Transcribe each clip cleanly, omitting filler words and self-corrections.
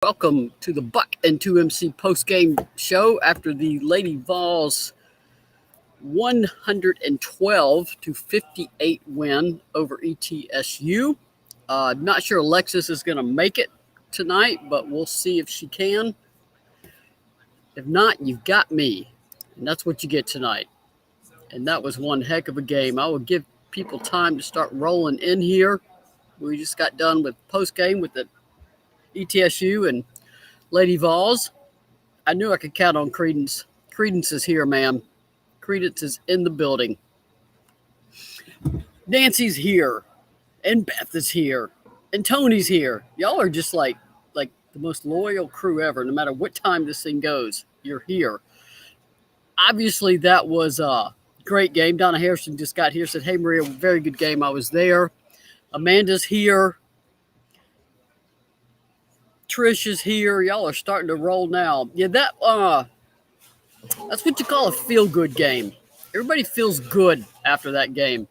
Welcome to the Buck and 2MC post-game show after the Lady Vols 112 to 58 win over ETSU. Not sure Alexis is going to make it tonight, but we'll see if she can. If not, you've got me, and that's what you get tonight. And that was one heck of a game. I will give people time to start rolling in here. We just got done with post-game with the ETSU and Lady Vols. I knew I could count on Credence. Credence is here, ma'am. Credence is in the building. Nancy's here, and Beth is here, and Tony's here. Y'all are just like the most loyal crew ever. No matter what time this thing goes, you're here. Obviously, that was a great game. Donna Harrison just got here. Said, "Hey, Maria, very good game. I was there." Amanda's here. Trish is here. Y'all are starting to roll now. Yeah, that's what you call a feel-good game. Everybody feels good after that game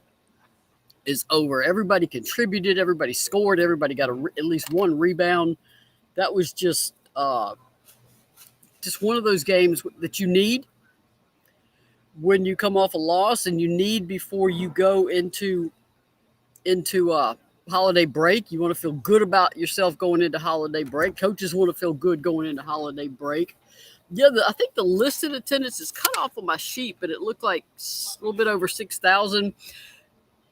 is over. Everybody contributed. Everybody scored. Everybody got at least one rebound. That was just one of those games that you need when you come off a loss, and you need before you go into holiday break. You want to feel good about yourself going into holiday break. Coaches want to feel good going into holiday break. Yeah, I think the listed attendance is cut off on my sheet, but it looked like a little bit over 6,000.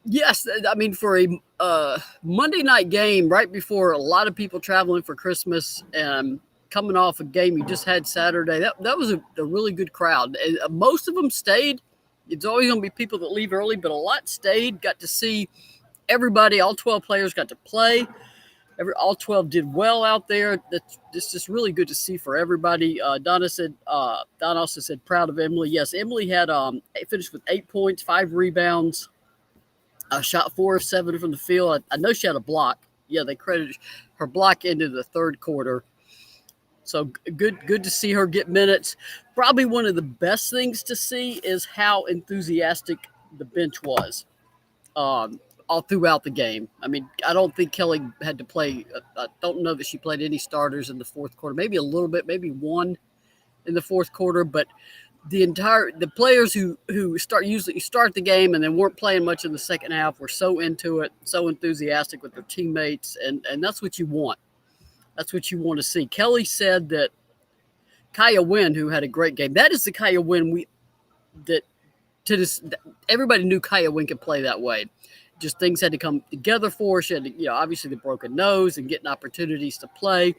Yes, I mean, for a Monday night game right before a lot of people traveling for Christmas and coming off a game you just had Saturday, that was a really good crowd. And most of them stayed. It's always going to be people that leave early, but a lot stayed, got to see everybody. All 12 players got to play. All 12 did well out there. It's just really good to see for everybody. Donna also said, proud of Emily. Yes, Emily had finished with 8 points, 5 rebounds, shot 4 of 7 from the field. I know she had a block. Yeah, they credited her block into the third quarter. So good to see her get minutes. Probably one of the best things to see is how enthusiastic the bench was. All throughout the game. I mean, I don't think Kelly had to play. I don't know that she played any starters in the fourth quarter. Maybe a little bit, maybe one in the fourth quarter. But the players who usually start the game and then weren't playing much in the second half were so into it, so enthusiastic with their teammates, and that's what you want. That's what you want to see. Kelly said that Kaya Wynn, who had a great game, that is the Kaya Wynn everybody knew Kaya Wynn could play that way. Just things had to come together for her. She had to, obviously the broken nose and getting opportunities to play.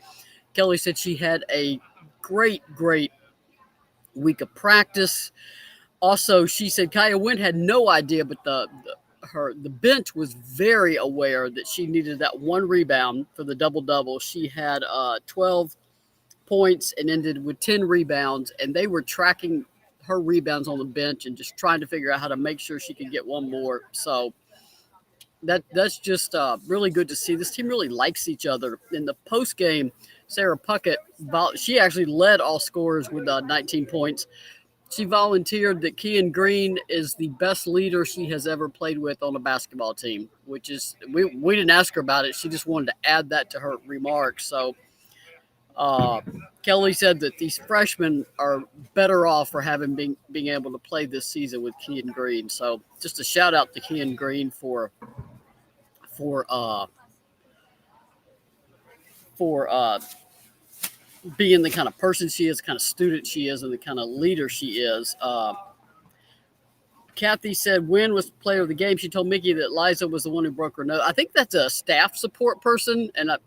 Kelly said she had a great week of practice. Also, she said Kaya Wynn had no idea, but the bench was very aware that she needed that one rebound for the double-double. She had 12 points and ended with 10 rebounds, and they were tracking her rebounds on the bench and just trying to figure out how to make sure she could get one more. So that's just really good to see. This team really likes each other. In the post game, Sarah Puckett, she actually led all scorers with 19 points. She volunteered that Kian Green is the best leader she has ever played with on a basketball team, which is we didn't ask her about it. She just wanted to add that to her remarks. So Kelly said that these freshmen are better off for being able to play this season with Kian Green. So just a shout out to Kian Green for being the kind of person she is, the kind of student she is, and the kind of leader she is. Kathy said Wynn was player of the game. She told Mickey that Liza was the one who broke her nose. I think that's a staff support person, and I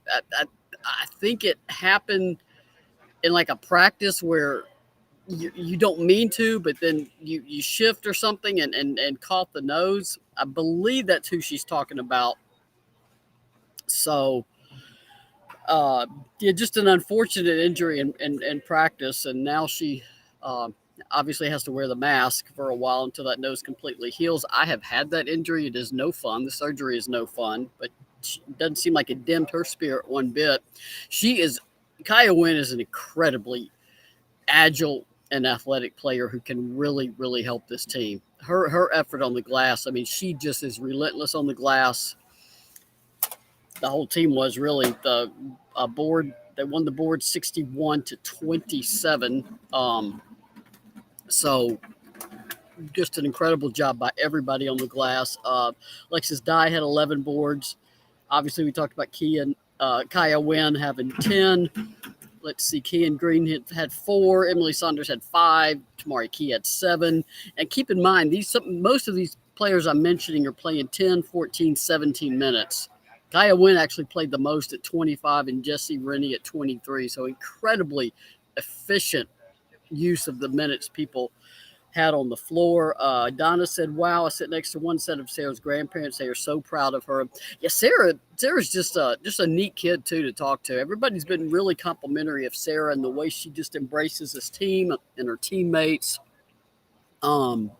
think it happened in like a practice where you don't mean to, but then you shift or something and caught the nose. I believe that's who she's talking about. So, just an unfortunate injury in practice, and now she obviously has to wear the mask for a while until that nose completely heals. I have had that injury. It is no fun. The surgery is no fun, but it doesn't seem like it dimmed her spirit one bit. Kaya Wynn is an incredibly agile and athletic player who can really, really help this team. Her effort on the glass, I mean, she just is relentless on the glass. The whole team was really. The board They won the board 61-27. So just an incredible job by everybody on the glass. Alexis Dye had 11 boards. Obviously, we talked about Kaya Wynn having 10. Let's see, Kean Green had 4. Emily Saunders had 5. Tamari Key had 7. And keep in mind, most of these players I'm mentioning are playing 10, 14, 17 minutes. Kaya Wynn actually played the most at 25 and Jessie Rennie at 23. So incredibly efficient use of the minutes people had on the floor. Donna said, wow, I sit next to one set of Sarah's grandparents. They are so proud of her. Yeah, Sarah's just a neat kid, too, to talk to. Everybody's been really complimentary of Sarah and the way she just embraces this team and her teammates. Karen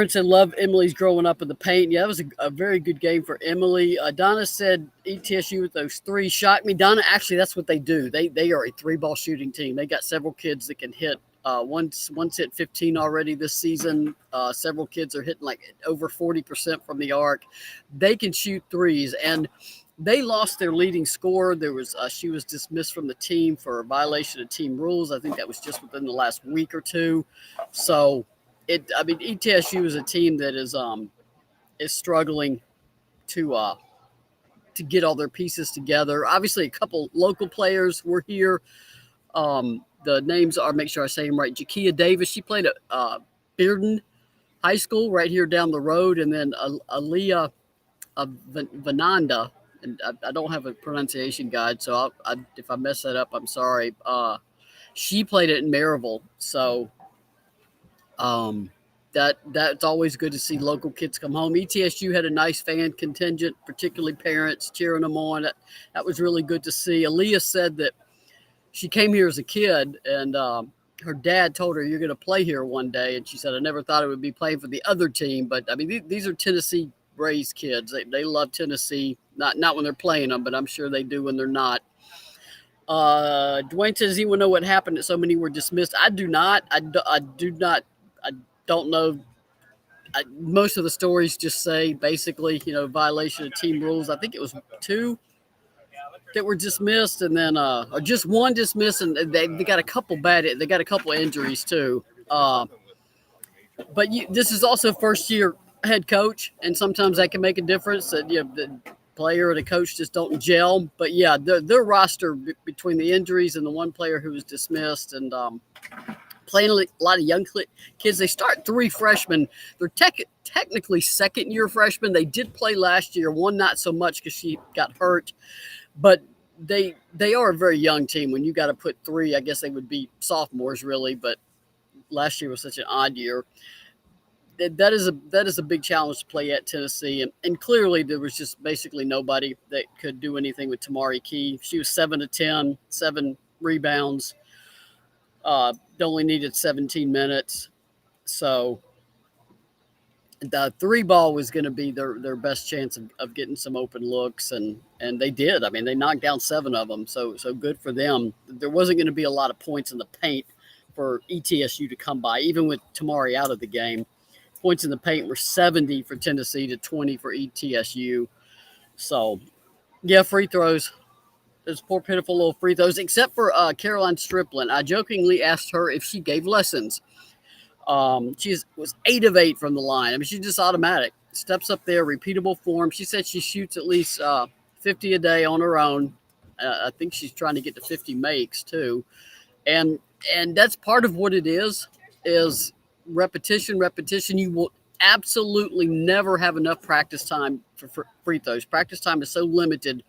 said, love Emily's growing up in the paint. Yeah, that was a very good game for Emily. Donna said, ETSU with those 3 shocked me. Donna, actually, that's what they do. They are a 3-ball shooting team. They got several kids that can hit. One's hit 15 already this season. Several kids are hitting like over 40% from the arc. They can shoot threes, and they lost their leading scorer. She was dismissed from the team for a violation of team rules. I think that was just within the last week or two. So, ETSU is a team that is struggling to get all their pieces together. Obviously, a couple local players were here. The names are, make sure I say them right, Jakia Davis. She played at Bearden High School right here down the road. And then Aaliyah Vananda. And I don't have a pronunciation guide, so if I mess that up, I'm sorry. She played it in Maryville. So that's always good to see local kids come home. ETSU had a nice fan contingent, particularly parents cheering them on. That was really good to see. Aaliyah said that she came here as a kid, and her dad told her, you're going to play here one day. And she said, I never thought it would be playing for the other team. But, these are Tennessee-raised kids. They love Tennessee, not when they're playing them, but I'm sure they do when they're not. Dwayne says, does anyone know what happened that so many were dismissed? I do not. I don't know. Most of the stories just say, basically, violation of team rules. I think it was 2 that were dismissed, and then or just 1 dismissed, and they got a couple they got a couple injuries too. But this is also first year head coach, and sometimes that can make a difference. That the player or the coach just don't gel. But yeah, their roster between the injuries and the 1 player who was dismissed, and playing a lot of young kids. They start 3 freshmen. They're technically second-year freshmen. They did play last year. 1 not so much because she got hurt. But they are a very young team. When you got to put 3, I guess they would be sophomores really. But last year was such an odd year. That is a big challenge to play at Tennessee. And clearly there was just basically nobody that could do anything with Tamari Key. She was 7 of 10, 7 rebounds. Only needed 17 minutes. So the 3-ball was going to be their best chance of getting some open looks, and they did. They knocked down 7 of them, so good for them. There wasn't going to be a lot of points in the paint for ETSU to come by, even with Tamari out of the game. Points in the paint were 70 for Tennessee to 20 for ETSU. So, yeah, free throws. Those poor, pitiful little free throws, except for Caroline Striplin. I jokingly asked her if she gave lessons. She was 8 of 8 from the line. She's just automatic. Steps up there, repeatable form. She said she shoots at least 50 a day on her own. I think she's trying to get to 50 makes too. And that's part of what it is repetition. You will absolutely never have enough practice time for free throws. Practice time is so limited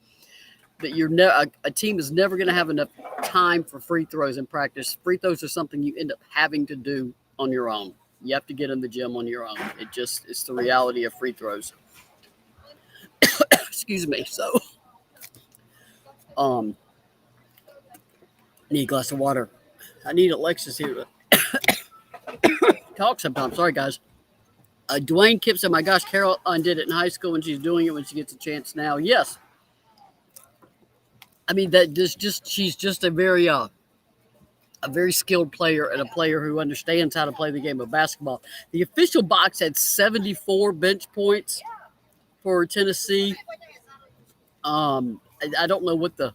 that a team is never going to have enough time for free throws in practice. Free throws are something you end up having to do on your own. You have to get in the gym on your own. It's the reality of free throws. Excuse me. So, need a glass of water. I need Alexis here to talk sometimes. Sorry, guys. Dwayne Kipp said, my gosh, Carol did it in high school, and she's doing it when she gets a chance now. Yes. She's just a very skilled player and a player who understands how to play the game of basketball. The official box had 74 bench points for Tennessee. I don't know what the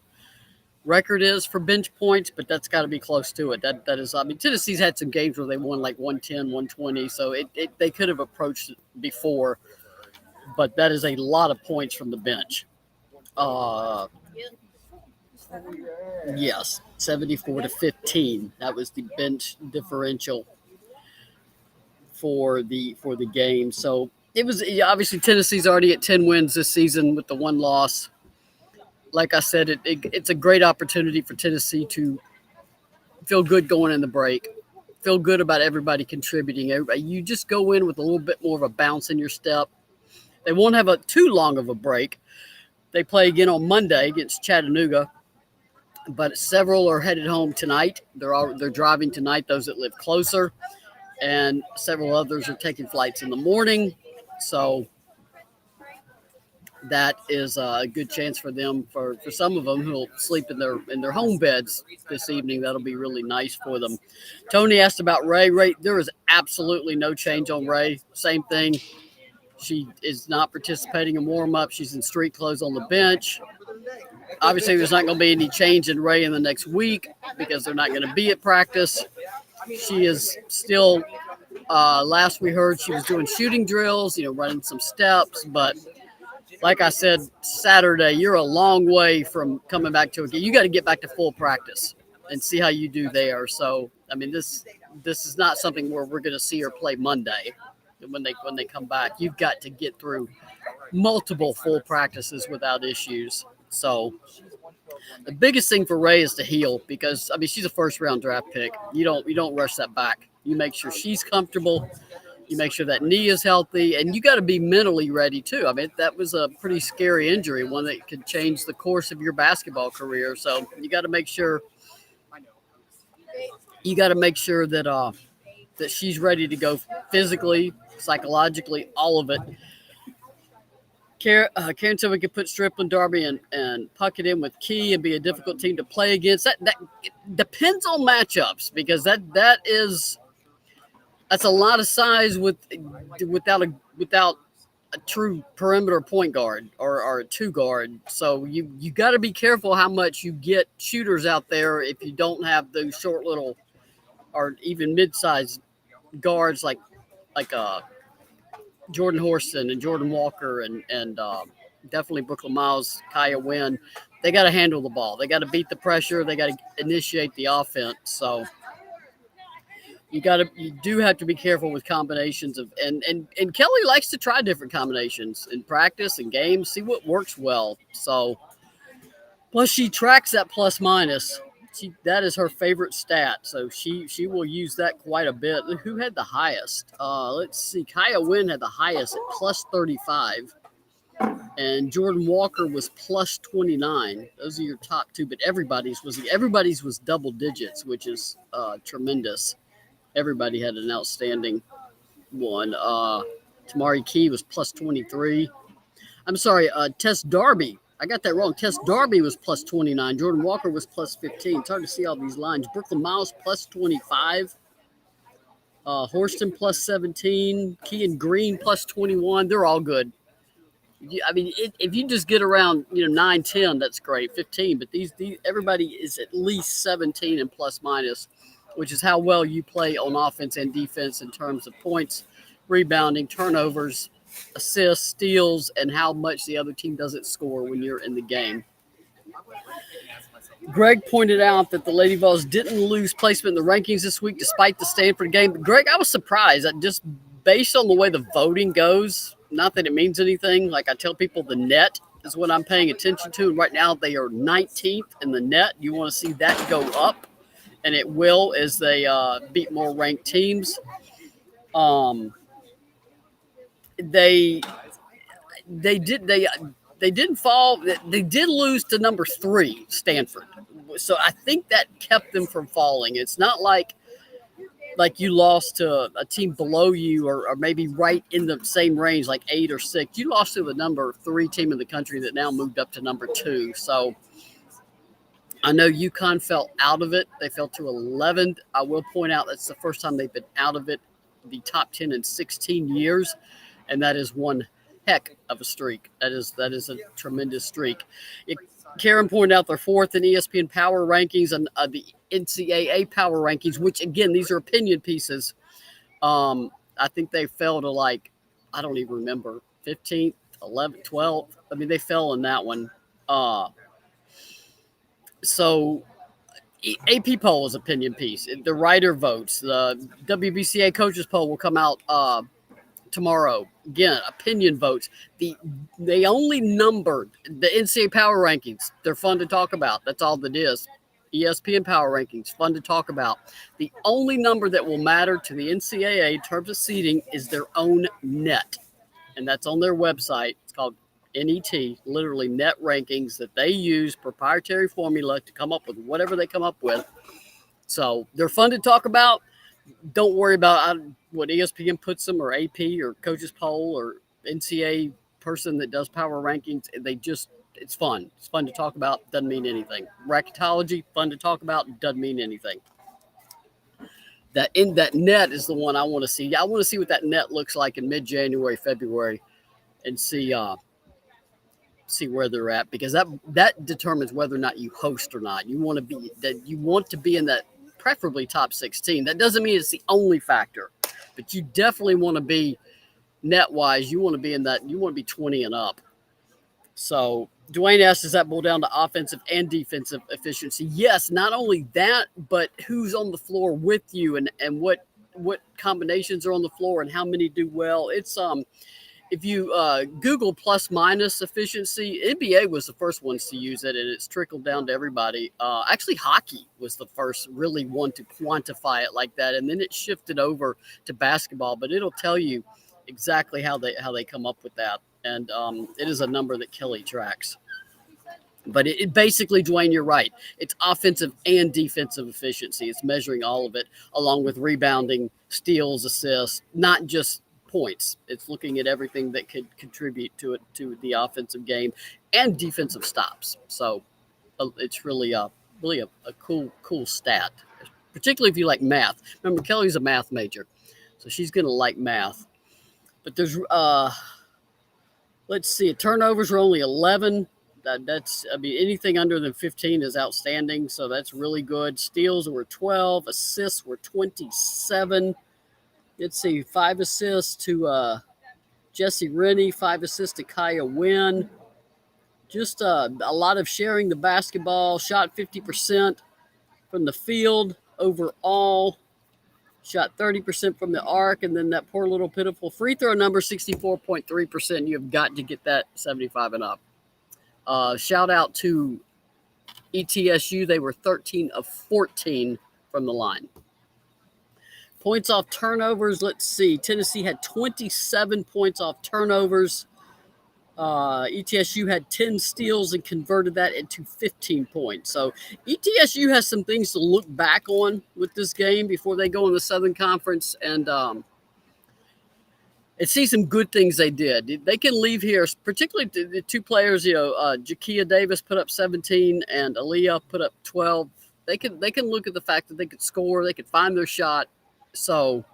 record is for bench points, but that's got to be close to it. That is, I mean, Tennessee's had some games where they won like 110, 120, so they could have approached it before, but that is a lot of points from the bench. Uh, yes, 74-15. That was the bench differential for the game. So it was obviously Tennessee's already at 10 wins this season with the one loss. Like I said, it's a great opportunity for Tennessee to feel good going in the break, feel good about everybody contributing. You just go in with a little bit more of a bounce in your step. They won't have too long of a break. They play again on Monday against Chattanooga, but several are headed home tonight. They're driving tonight, those that live closer, and several others are taking flights in the morning. So that is a good chance for them. For some of them who'll sleep in their home beds this evening, that'll be really nice for them. Tony asked about Ray. Ray, there is absolutely no change on Ray. Same thing. She is not participating in warm-up. She's in street clothes on the bench. Obviously, there's not going to be any change in Ray in the next week because they're not going to be at practice. She is still, last we heard, she was doing shooting drills, running some steps. But like I said, Saturday, you're a long way from coming back to a game. You got to get back to full practice and see how you do there. So, I mean, this is not something where we're going to see her play Monday. When they come back, you've got to get through multiple full practices without issues. So the biggest thing for Ray is to heal because, I mean, she's a first-round draft pick. You don't rush that back. You make sure she's comfortable. You make sure that knee is healthy, and you got to be mentally ready too. I mean, that was a pretty scary injury, one that could change the course of your basketball career. So you got to make sure that that she's ready to go physically, psychologically, all of it. Karen said we could put Strickland, Darby, and Puckett in with Key and be a difficult team to play against. That depends on matchups because that's a lot of size without a true perimeter point guard or a two guard. So you got to be careful how much you get shooters out there if you don't have those short little or even mid-sized guards like Jordan Horston and Jordan Walker and definitely Brooklyn Miles, Kaya Wynn. They got to handle the ball. They got to beat the pressure. They got to initiate the offense. So you do have to be careful with combinations of and Kelly likes to try different combinations in practice and games, see what works well. So plus she tracks that plus minus. That is her favorite stat, so she will use that quite a bit. Who had the highest? Let's see. Kaya Wynn had the highest at plus 35, and Jordan Walker was plus 29. Those are your top two, but everybody's was double digits, which is tremendous. Everybody had an outstanding one. Tamari Key was plus 23. I'm sorry, Tess Darby. I got that wrong. Tess Darby was plus 29. Jordan Walker was plus 15. It's hard to see all these lines. Brooklyn Miles plus 25. Horston plus 17. Kean Green plus 21. They're all good. If you just get around 9, 10, that's great. 15, but these everybody is at least 17 and plus minus, which is how well you play on offense and defense in terms of points, rebounding, turnovers, assists, steals, and how much the other team doesn't score when you're in the game. Greg pointed out that the Lady Vols didn't lose placement in the rankings this week despite the Stanford game. But Greg, I was surprised. Just based on the way the voting goes, not that it means anything. Like I tell people, the net is what I'm paying attention to. And right now they are 19th in the net. You want to see that go up, and it will as they beat more ranked teams. They didn't fall. They did lose to number 3, Stanford. So I think that kept them from falling. It's not like you lost to a team below you or maybe right in the same range, like 8 or 6. You lost to the number 3 team in the country that now moved up to number 2. So I know UConn fell out of it. They fell to 11th. I will point out that's the first time they've been out of it, the top 10 in 16 years. And that is one heck of a streak. That is a tremendous streak. Karen pointed out they're fourth in ESPN Power Rankings and the NCAA Power Rankings, which again, these are opinion pieces. I think they fell to I don't even remember, 15th, 11th, 12th. I mean, they fell in that one. So AP poll is opinion piece. The writer votes. The WBCA coaches poll will come out tomorrow. Again, opinion votes. They only numbered the NCAA Power Rankings. They're fun to talk about. That's all that is. ESPN Power Rankings, fun to talk about. The only number that will matter to the NCAA in terms of seeding is their own net, and that's on their website. It's called NET, literally net rankings that they use, proprietary formula to come up with whatever they come up with. So they're fun to talk about. Don't worry about what ESPN puts them or AP or Coaches Poll or NCAA person that does power rankings. It's fun. It's fun to talk about. Doesn't mean anything. Bracketology, fun to talk about. Doesn't mean anything. That net is the one I want to see. I want to see what that net looks like in mid-January, February, and see where they're at, because that determines whether or not you host or not. You want to be in that preferably top 16. That doesn't mean it's the only factor, but you definitely want to be net wise. You want to be in that. You want to be 20 and up. So Dwayne asks, does that boil down to offensive and defensive efficiency? Yes, not only that, but who's on the floor with you and what combinations are on the floor and how many do well. It's if you Google plus minus efficiency, NBA was the first ones to use it, and it's trickled down to everybody. Actually, hockey was the first really one to quantify it like that, and then it shifted over to basketball. But it'll tell you exactly how they come up with that, and it is a number that Kelly tracks. But it basically, Dwayne, you're right. It's offensive and defensive efficiency. It's measuring all of it, along with rebounding, steals, assists, not just points. It's looking at everything that could contribute to the offensive game and defensive stops. So it's really a cool stat, particularly if you like math. Remember, Kelly's a math major, so she's going to like math. But there's let's see, turnovers are only 11. Anything under than 15 is outstanding, so that's really good. Steals were 12, assists were 27. Let's see, 5 assists to Jesse Rennie, 5 assists to Kaya Wynn. Just a lot of sharing the basketball. Shot 50% from the field overall. Shot 30% from the arc, and then that poor little pitiful free throw number, 64.3%. You have got to get that 75 and up. Shout out to ETSU. They were 13 of 14 from the line. Points off turnovers. Let's see. Tennessee had 27 points off turnovers. ETSU had 10 steals and converted that into 15 points. So ETSU has some things to look back on with this game before they go in the Southern Conference and see some good things they did. They can leave here, particularly the two players, Jakia Davis put up 17 and Aaliyah put up 12. They can look at the fact that they could score, they could find their shot. So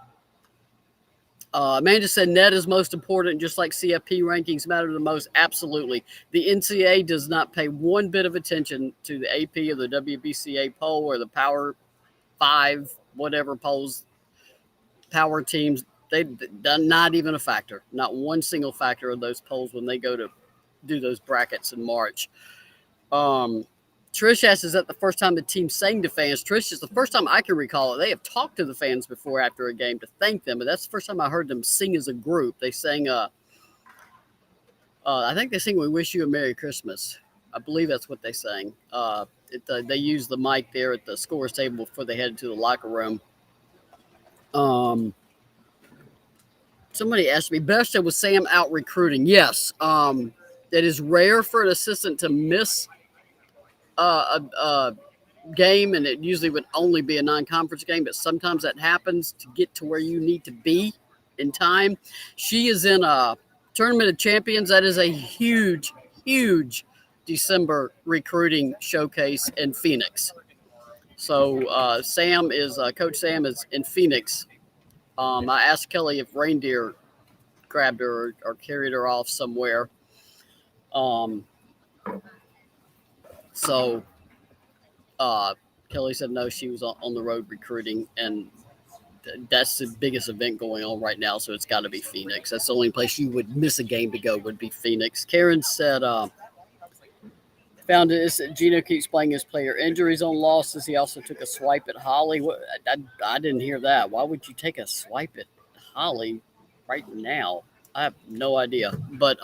Amanda said net is most important, just like CFP rankings matter the most. Absolutely. The NCAA does not pay one bit of attention to the AP or the WBCA poll or the Power 5, whatever polls, power teams. They're not even a factor. Not one single factor of those polls when they go to do those brackets in March. Trish asks, is that the first time the team sang to fans? Trish, is the first time I can recall it. They have talked to the fans before after a game to thank them, but that's the first time I heard them sing as a group. They sang, I think they sing We Wish You a Merry Christmas. I believe that's what they sang. They used the mic there at the scores table before they headed to the locker room. Somebody asked me, Besta, was Sam out recruiting? Yes. It is rare for an assistant to miss a game, and it usually would only be a non-conference game, but sometimes that happens to get to where you need to be in time. She is in a Tournament of Champions. That is a huge December recruiting showcase in Phoenix. So Coach Sam is in Phoenix. I asked Kelly if reindeer grabbed her or carried her off somewhere. So Kelly said no, she was on the road recruiting, and that's the biggest event going on right now. So it's got to be Phoenix. That's the only place you would miss a game to go would be Phoenix. Karen said, found it. Gino keeps playing his player injuries on losses. He also took a swipe at Holly. I didn't hear that. Why would you take a swipe at Holly right now? I have no idea. But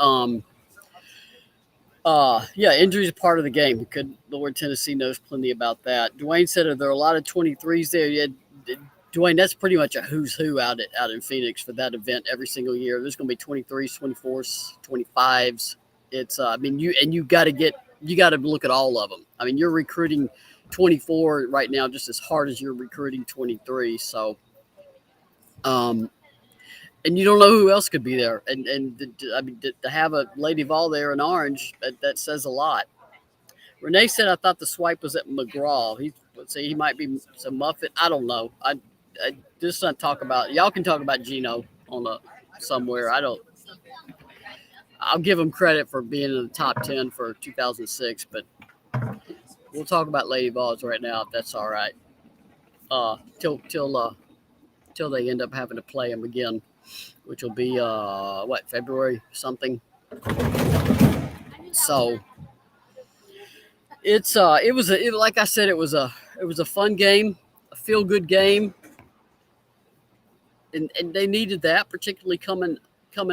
yeah, injuries are part of the game. Good Lord, Tennessee knows plenty about that. Dwayne said, are there a lot of 23s there? Yeah, Dwayne, that's pretty much a who's who out in Phoenix for that event every single year. There's going to be 23s, 24s, 25s. It's I mean you got to look at all of them. I mean you're recruiting 24 right now just as hard as you're recruiting 23. So and you don't know who else could be there. And I mean to have a Lady Vol there in orange, that says a lot. Renee said, I thought the swipe was at McGraw. He might be some Muffet. I don't know. I just not talk about. Y'all can talk about Gino on somewhere. I'll give him credit for being in the top 10 for 2006, but we'll talk about Lady Vols right now if that's all right. Till they end up having to play them again, which will be February something. So like I said, it was a fun game, a feel good game, and they needed that, particularly coming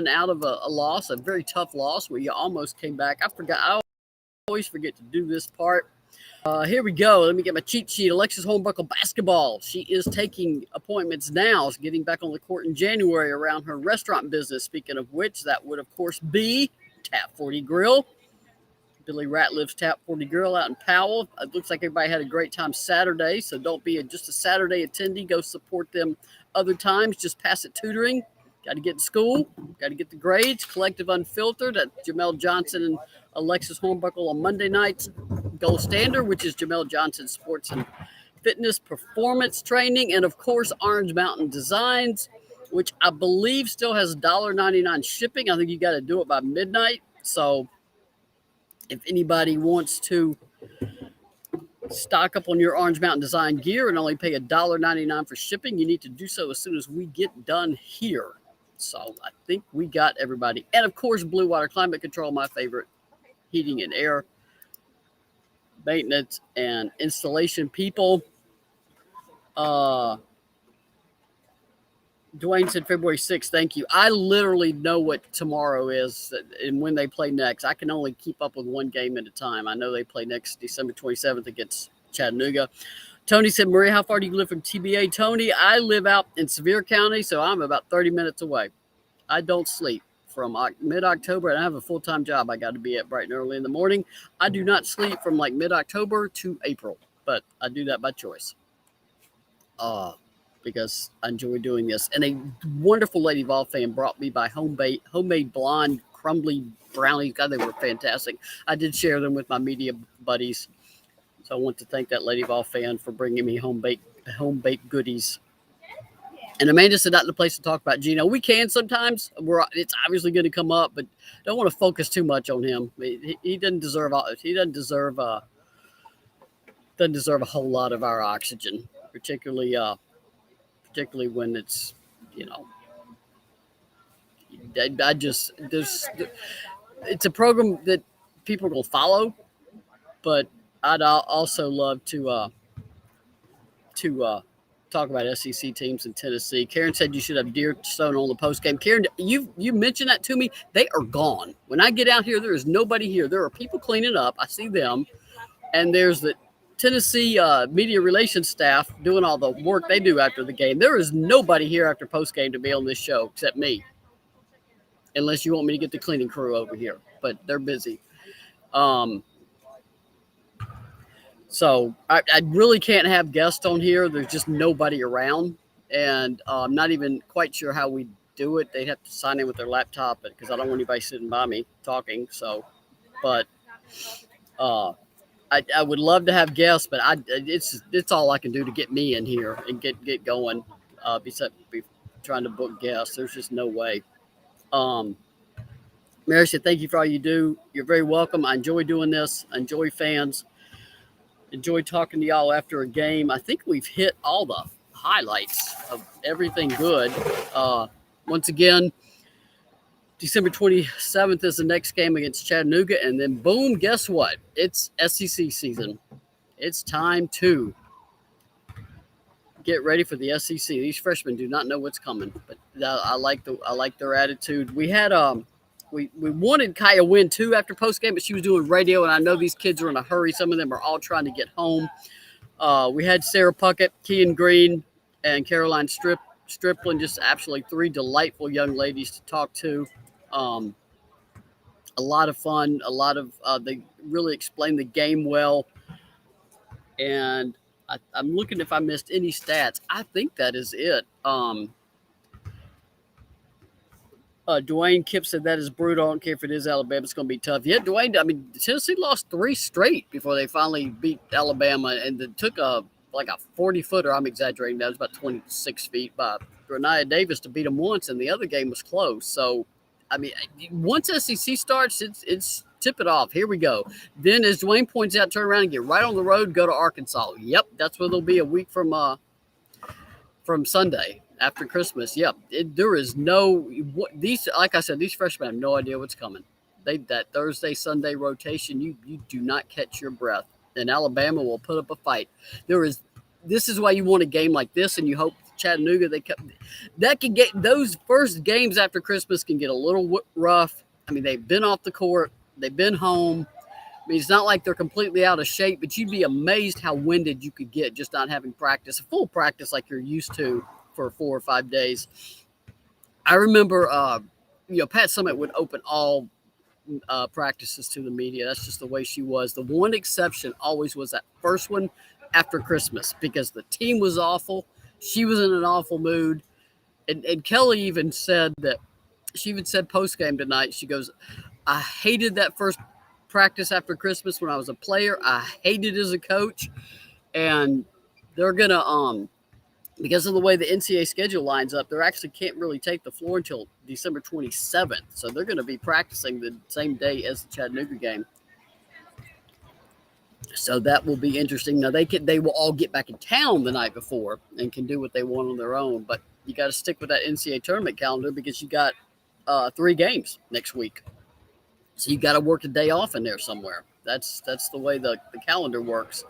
out of a loss, a very tough loss where you almost came back. I always forget to do this part. Here we go. Let me get my cheat sheet. Alexis Hornbuckle basketball. She is taking appointments now, getting back on the court in January around her restaurant business. Speaking of which, that would, of course, be Tap 40 Grill. Billy Ratliff's Tap 40 Grill out in Powell. It looks like everybody had a great time Saturday, so don't be just a Saturday attendee. Go support them other times. Just pass it tutoring. Got to get to school. Got to get the grades. Collective Unfiltered at Jamel Johnson and Alexis Hornbuckle on Monday nights. Gold Standard, which is Jamel Johnson Sports and Fitness Performance Training. And, of course, Orange Mountain Designs, which I believe still has $1.99 shipping. I think you got to do it by midnight. So if anybody wants to stock up on your Orange Mountain Design gear and only pay $1.99 for shipping, you need to do so as soon as we get done here. So I think we got everybody. And, of course, Blue Water Climate Control, my favorite heating and air maintenance and installation people. Dwayne said February 6th. Thank you. I literally know what tomorrow is and when they play next. I can only keep up with one game at a time. I know they play next December 27th against Chattanooga. Tony said, Maria, how far do you live from TBA? Tony, I live out in Sevier County, so I'm about 30 minutes away. I don't sleep from mid-October, and I have a full-time job I got to be at bright and early in the morning. I do not sleep from like mid-October to April, but I do that by choice. Because I enjoy doing this. And a wonderful Lady Vol fan brought me by homemade blonde crumbly brownies. God, they were fantastic. I did share them with my media buddies. So I want to thank that Lady Vol fan for bringing me home baked goodies. And Amanda said, not the place to talk about Gino. We can sometimes. It's obviously going to come up, but don't want to focus too much on him. He doesn't deserve a whole lot of our oxygen, particularly when it's, it's a program that people will follow, but I'd also love to talk about SEC teams in Tennessee. Karen said you should have deer stone on the post game. Karen, you mentioned that to me. They are gone. When I get out here, there is nobody here. There are people cleaning up. I see them, and there's the Tennessee media relations staff doing all the work they do after the game. There is nobody here after post game to be on this show except me, unless you want me to get the cleaning crew over here. But they're busy. So I really can't have guests on here. There's just nobody around, and I'm not even quite sure how we do it. They'd have to sign in with their laptop because I don't want anybody sitting by me talking. So, but I would love to have guests, but it's all I can do to get me in here and get going. Besides trying to book guests, there's just no way. Mary said, "Thank you for all you do. You're very welcome. I enjoy doing this. I enjoy fans." Enjoy talking to y'all after a game. I think we've hit all the highlights of everything good. Once again, December 27th is the next game against Chattanooga. And then, boom, guess what? It's SEC season. It's time to get ready for the SEC. These freshmen do not know what's coming, but I like their attitude. We had we wanted Kaya win too after post game, but she was doing radio, and I know these kids are in a hurry. Some of them are all trying to get home. We had Sarah Puckett, Kean Green, and Caroline Stripling, just absolutely three delightful young ladies to talk to. A lot of fun. A lot of they really explained the game well, and I'm looking if I missed any stats. I think that is it. Dwayne Kipp said that is brutal. I don't care if it is Alabama. It's going to be tough. Yeah, Dwayne, I mean, Tennessee lost 3 straight before they finally beat Alabama, and it took a 40-footer. I'm exaggerating. That was about 26 feet by Renaya Davis to beat them once, and the other game was close. So, I mean, once SEC starts, it's tip it off. Here we go. Then, as Dwayne points out, turn around and get right on the road, go to Arkansas. Yep, that's where they'll be a week from Sunday. After Christmas, yep. There is these. Like I said, these freshmen have no idea what's coming. That Thursday Sunday rotation, you do not catch your breath. And Alabama will put up a fight. This is why you want a game like this, and you hope Chattanooga that can get those first games after Christmas can get a little rough. I mean, they've been off the court, they've been home. I mean, it's not like they're completely out of shape, but you'd be amazed how winded you could get just not having practice, full practice like you're used to for 4 or 5 days. I remember, Pat Summitt would open all practices to the media. That's just the way she was. The one exception always was that first one after Christmas because the team was awful. She was in an awful mood. And Kelly even said post-game tonight, she goes, I hated that first practice after Christmas when I was a player. I hated it as a coach. And they're going to, because of the way the NCAA schedule lines up, they actually can't really take the floor until December 27th. So they're going to be practicing the same day as the Chattanooga game. So that will be interesting. Now, they will all get back in town the night before and can do what they want on their own. But you got to stick with that NCAA tournament calendar because you got 3 games next week. So you got to work a day off in there somewhere. That's the way the calendar works.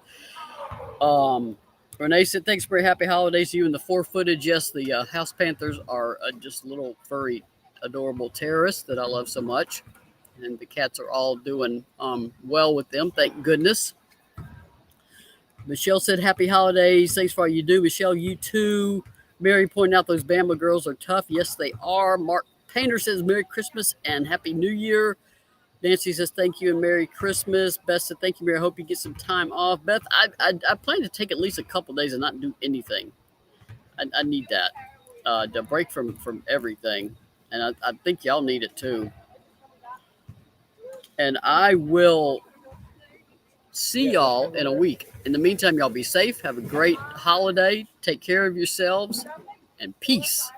Renee said, thanks, very happy holidays to you and the 4-footage. Yes, the House Panthers are just little furry, adorable terrorists that I love so much. And the cats are all doing well with them, thank goodness. Michelle said, happy holidays. Thanks for all you do. Michelle, you too. Mary pointed out those Bama girls are tough. Yes, they are. Mark Painter says, Merry Christmas and Happy New Year. Nancy says, thank you and Merry Christmas. Beth said, thank you, Mary. I hope you get some time off. Beth, I plan to take at least a couple days and not do anything. I need that, to break from everything. And I think y'all need it too. And I will see y'all in a week. In the meantime, y'all be safe. Have a great holiday. Take care of yourselves. And peace.